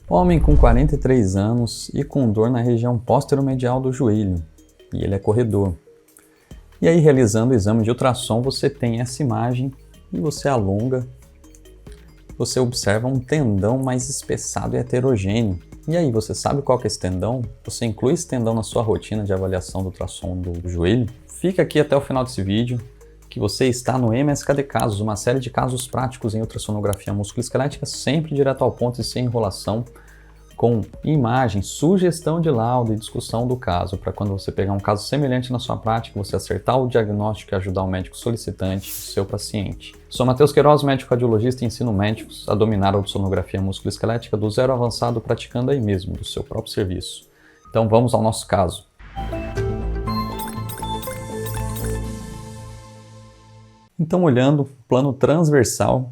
Homem com 43 anos e com dor na região póstero-medial do joelho, e ele é corredor. E aí, realizando o exame de ultrassom, você tem essa imagem e você alonga, você observa um tendão mais espessado e heterogêneo. E aí, você sabe qual que é esse tendão? Você inclui esse tendão na sua rotina de avaliação do ultrassom do joelho? Fica aqui até o final desse vídeo, que você está no MSKD Casos, uma série de casos práticos em ultrassonografia musculoesquelética, sempre direto ao ponto e sem enrolação, com imagem, sugestão de laudo e discussão do caso, para quando você pegar um caso semelhante na sua prática, você acertar o diagnóstico e ajudar o médico solicitante, o seu paciente. Sou Matheus Queiroz, médico radiologista e ensino médicos a dominar a ultrassonografia musculoesquelética do zero avançado, praticando aí mesmo, do seu próprio serviço. Então vamos ao nosso caso. Então, olhando o plano transversal,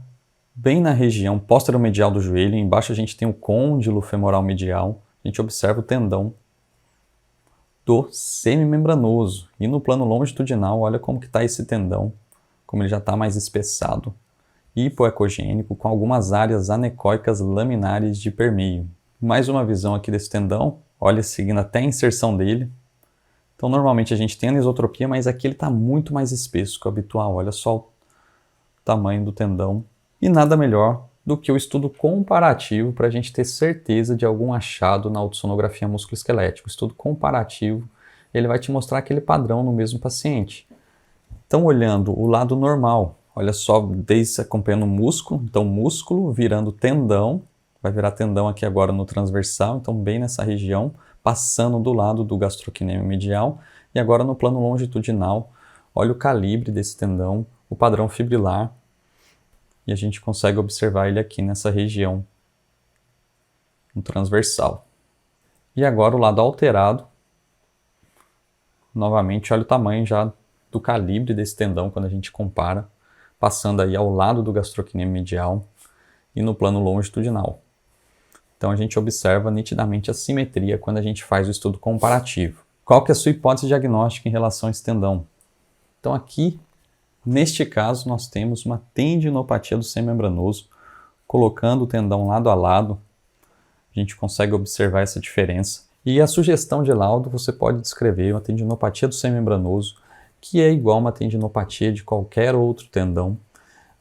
bem na região póstero-medial do joelho, embaixo a gente tem o côndilo femoral medial, a gente observa o tendão do semimembranoso. E no plano longitudinal, olha como que está esse tendão, como ele já está mais espessado, hipoecogênico, com algumas áreas anecoicas laminares de permeio. Mais uma visão aqui desse tendão, olha seguindo até a inserção dele. Então, normalmente a gente tem anisotropia, mas aqui ele está muito mais espesso que o habitual. Olha só o tamanho do tendão. E nada melhor do que o estudo comparativo para a gente ter certeza de algum achado na ultrassonografia musculoesquelética. O estudo comparativo, ele vai te mostrar aquele padrão no mesmo paciente. Então, olhando o lado normal, olha só, desde acompanhando o músculo, então músculo virando tendão, vai virar tendão aqui agora no transversal, então bem nessa região, passando do lado do gastrocnêmio medial, e agora no plano longitudinal, olha o calibre desse tendão, o padrão fibrilar, e a gente consegue observar ele aqui nessa região, no transversal. E agora o lado alterado, novamente olha o tamanho já do calibre desse tendão quando a gente compara, passando aí ao lado do gastrocnêmio medial e no plano longitudinal. Então a gente observa nitidamente a simetria quando a gente faz o estudo comparativo. Qual que é a sua hipótese diagnóstica em relação a esse tendão? Então aqui, neste caso, nós temos uma tendinopatia do semimembranoso, colocando o tendão lado a lado, a gente consegue observar essa diferença. E a sugestão de laudo, você pode descrever uma tendinopatia do semimembranoso, que é igual a uma tendinopatia de qualquer outro tendão,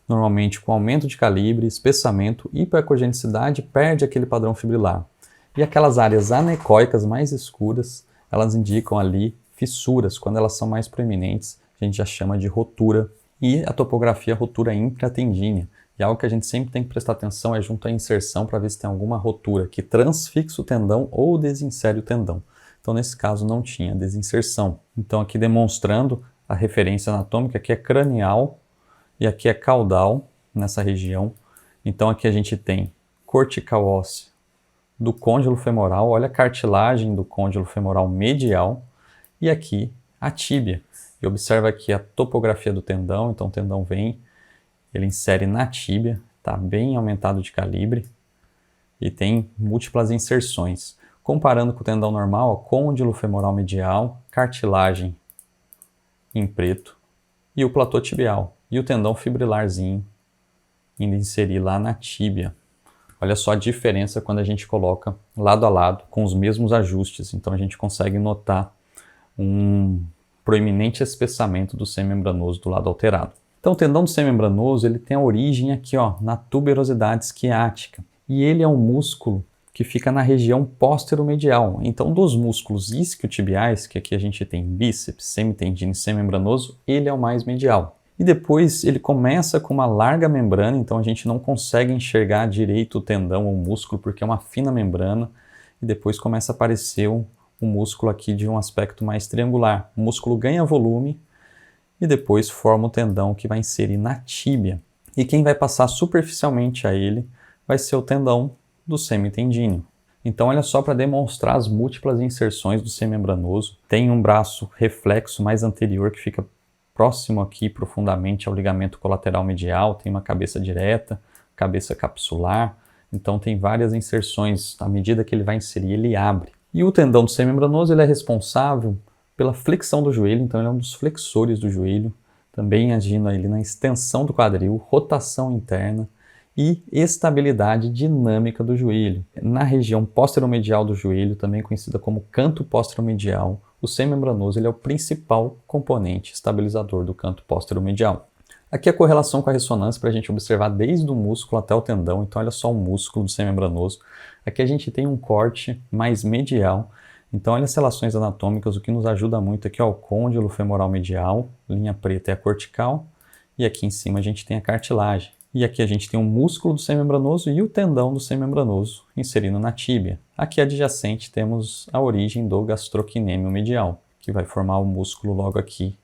normalmente com aumento de calibre, espessamento, hipoecogenicidade, perde aquele padrão fibrilar. E aquelas áreas anecoicas mais escuras, elas indicam ali fissuras, quando elas são mais proeminentes, a gente já chama de rotura. E a topografia rotura intratendínea. E algo que a gente sempre tem que prestar atenção é junto à inserção para ver se tem alguma rotura que transfixa o tendão ou desinsere o tendão. Então, nesse caso, não tinha desinserção. Então, aqui demonstrando a referência anatômica, que é cranial, e aqui é caudal, nessa região. Então aqui a gente tem cortical óssea do côndilo femoral, olha a cartilagem do côndilo femoral medial, e aqui a tíbia. E observa aqui a topografia do tendão, então o tendão vem, ele insere na tíbia, está bem aumentado de calibre, e tem múltiplas inserções. Comparando com o tendão normal, ó, côndilo femoral medial, cartilagem em preto, e o platô tibial. E o tendão fibrilarzinho, indo inserir lá na tíbia. Olha só a diferença quando a gente coloca lado a lado, com os mesmos ajustes. Então a gente consegue notar um proeminente espessamento do semimembranoso do lado alterado. Então o tendão do semimembranoso, ele tem a origem aqui, ó, na tuberosidade isquiática. E ele é um músculo que fica na região póstero-medial. Então dos músculos isquiotibiais, que aqui a gente tem bíceps, semitendino e semimembranoso, ele é o mais medial. E depois ele começa com uma larga membrana, então a gente não consegue enxergar direito o tendão ou o músculo, porque é uma fina membrana, e depois começa a aparecer um músculo aqui de um aspecto mais triangular. O músculo ganha volume e depois forma o tendão que vai inserir na tíbia. E quem vai passar superficialmente a ele vai ser o tendão do semitendíneo. Então olha só para demonstrar as múltiplas inserções do semimembranoso. Tem um braço reflexo mais anterior que fica próximo aqui profundamente ao ligamento colateral medial, tem uma cabeça direta, cabeça capsular, então tem várias inserções, à medida que ele vai inserir, ele abre. E o tendão do semimembranoso, ele é responsável pela flexão do joelho, então ele é um dos flexores do joelho, também agindo ali na extensão do quadril, rotação interna e estabilidade dinâmica do joelho. Na região posteromedial do joelho, também conhecida como canto posteromedial, o semimembranoso ele é o principal componente estabilizador do canto posteromedial. Aqui a correlação com a ressonância para a gente observar desde o músculo até o tendão. Então olha só o músculo do semimembranoso. Aqui a gente tem um corte mais medial. Então olha as relações anatômicas, o que nos ajuda muito aqui é o côndilo femoral medial, linha preta é a cortical, e aqui em cima a gente tem a cartilagem. E aqui a gente tem o músculo do semimembranoso e o tendão do semimembranoso inserindo na tíbia. Aqui adjacente temos a origem do gastrocnêmio medial, que vai formar o músculo logo aqui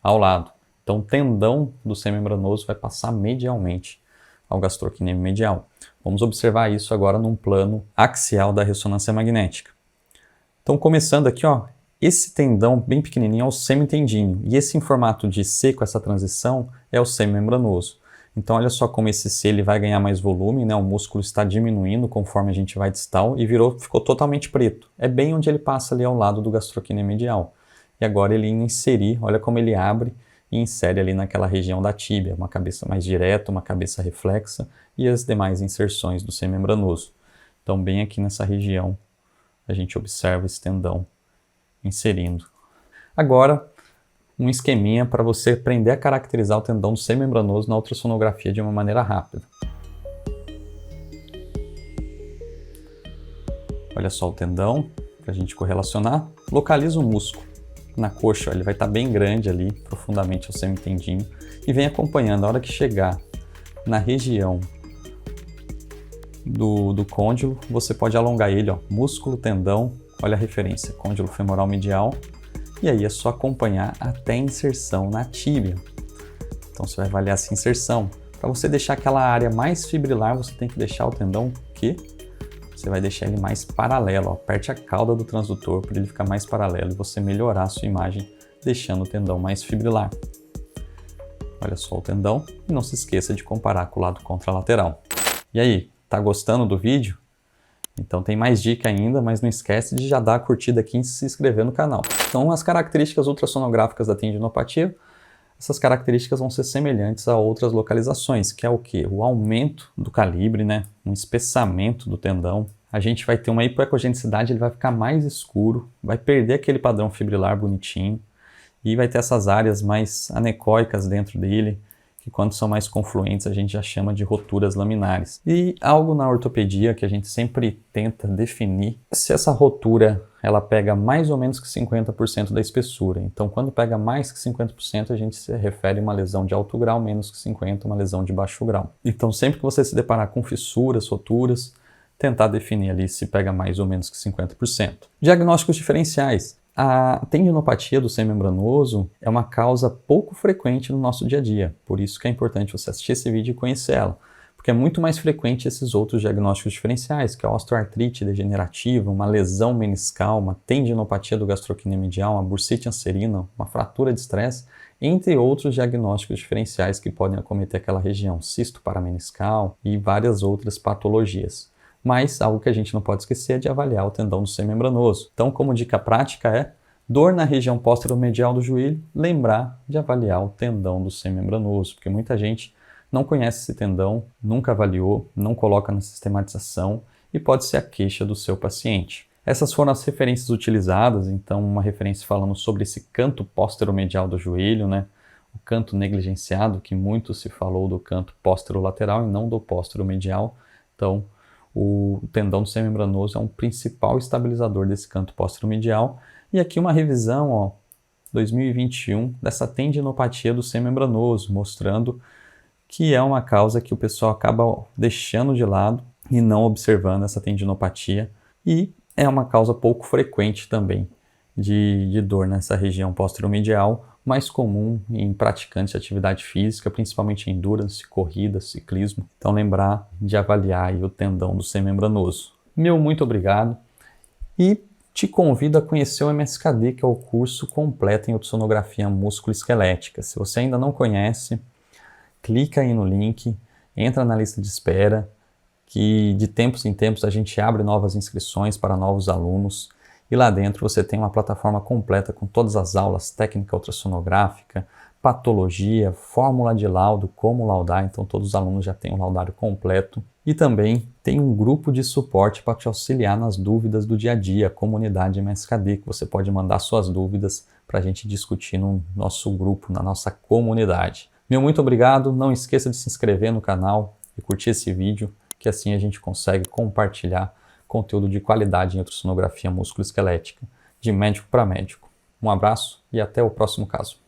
ao lado. Então o tendão do semimembranoso vai passar medialmente ao gastrocnêmio medial. Vamos observar isso agora num plano axial da ressonância magnética. Então começando aqui, ó, esse tendão bem pequenininho é o semitendíneo, e esse em formato de C com essa transição é o semimembranoso. Então olha só como esse C ele vai ganhar mais volume, né? O músculo está diminuindo conforme a gente vai distal e ficou totalmente preto. É bem onde ele passa ali ao lado do gastrocnêmio medial. E agora ele inserir, olha como ele abre e insere ali naquela região da tíbia, uma cabeça mais direta, uma cabeça reflexa e as demais inserções do semimembranoso. Então bem aqui nessa região a gente observa esse tendão inserindo. Agora, um esqueminha para você aprender a caracterizar o tendão do semimembranoso na ultrassonografia de uma maneira rápida. Olha só o tendão, para a gente correlacionar. Localiza o músculo. Na coxa, ó, ele vai estar bem grande ali, profundamente ao semitendinho. E vem acompanhando. A hora que chegar na região do côndilo, você pode alongar ele, ó, músculo, tendão, olha a referência, côndilo femoral medial, e aí é só acompanhar até a inserção na tíbia. Então você vai avaliar essa inserção. Para você deixar aquela área mais fibrilar, você tem que deixar o tendão que você vai deixar ele mais paralelo, ó, aperte a cauda do transdutor para ele ficar mais paralelo e você melhorar a sua imagem, deixando o tendão mais fibrilar. Olha só o tendão e não se esqueça de comparar com o lado contralateral. E aí? Tá gostando do vídeo? Então tem mais dica ainda, mas não esquece de já dar a curtida aqui e se inscrever no canal. Então as características ultrassonográficas da tendinopatia, essas características vão ser semelhantes a outras localizações, que é o quê? O aumento do calibre, né? Um espessamento do tendão. A gente vai ter uma hipoecogenicidade, ele vai ficar mais escuro, vai perder aquele padrão fibrilar bonitinho e vai ter essas áreas mais anecóicas dentro dele, que quando são mais confluentes a gente já chama de roturas laminares. E algo na ortopedia que a gente sempre tenta definir, se essa rotura ela pega mais ou menos que 50% da espessura. Então quando pega mais que 50% a gente se refere a uma lesão de alto grau, menos que 50% uma lesão de baixo grau. Então sempre que você se deparar com fissuras, roturas, tentar definir ali se pega mais ou menos que 50%. Diagnósticos diferenciais. A tendinopatia do semimembranoso é uma causa pouco frequente no nosso dia a dia, por isso que é importante você assistir esse vídeo e conhecer ela, porque é muito mais frequente esses outros diagnósticos diferenciais, que é a osteoartrite degenerativa, uma lesão meniscal, uma tendinopatia do gastrocnêmio medial, uma bursite anserina, uma fratura de estresse, entre outros diagnósticos diferenciais que podem acometer aquela região, cisto parameniscal e várias outras patologias. Mas algo que a gente não pode esquecer é de avaliar o tendão do semimembranoso. Então, como dica prática é, dor na região posteromedial do joelho, lembrar de avaliar o tendão do semimembranoso, porque muita gente não conhece esse tendão, nunca avaliou, não coloca na sistematização e pode ser a queixa do seu paciente. Essas foram as referências utilizadas, então uma referência falando sobre esse canto posteromedial do joelho, né? O canto negligenciado, que muito se falou do canto posterolateral e não do posteromedial. Então, o tendão do semimembranoso é um principal estabilizador desse canto posteromedial. E aqui uma revisão, ó, 2021, dessa tendinopatia do semimembranoso, mostrando que é uma causa que o pessoal acaba deixando de lado e não observando essa tendinopatia. E é uma causa pouco frequente também de dor nessa região posteromedial, mais comum em praticantes de atividade física, principalmente endurance, corrida, ciclismo. Então lembrar de avaliar aí o tendão do semimembranoso. Meu muito obrigado e te convido a conhecer o MSKD, que é o curso completo em ultrassonografia músculo-esquelética. Se você ainda não conhece, clica aí no link, entra na lista de espera, que de tempos em tempos a gente abre novas inscrições para novos alunos. E lá dentro você tem uma plataforma completa com todas as aulas, técnica ultrassonográfica, patologia, fórmula de laudo, como laudar, então todos os alunos já têm um laudário completo. E também tem um grupo de suporte para te auxiliar nas dúvidas do dia a dia, a comunidade MSKD, que você pode mandar suas dúvidas para a gente discutir no nosso grupo, na nossa comunidade. Meu muito obrigado, não esqueça de se inscrever no canal e curtir esse vídeo, que assim a gente consegue compartilhar conteúdo de qualidade em ultrassonografia musculoesquelética, de médico para médico. Um abraço e até o próximo caso.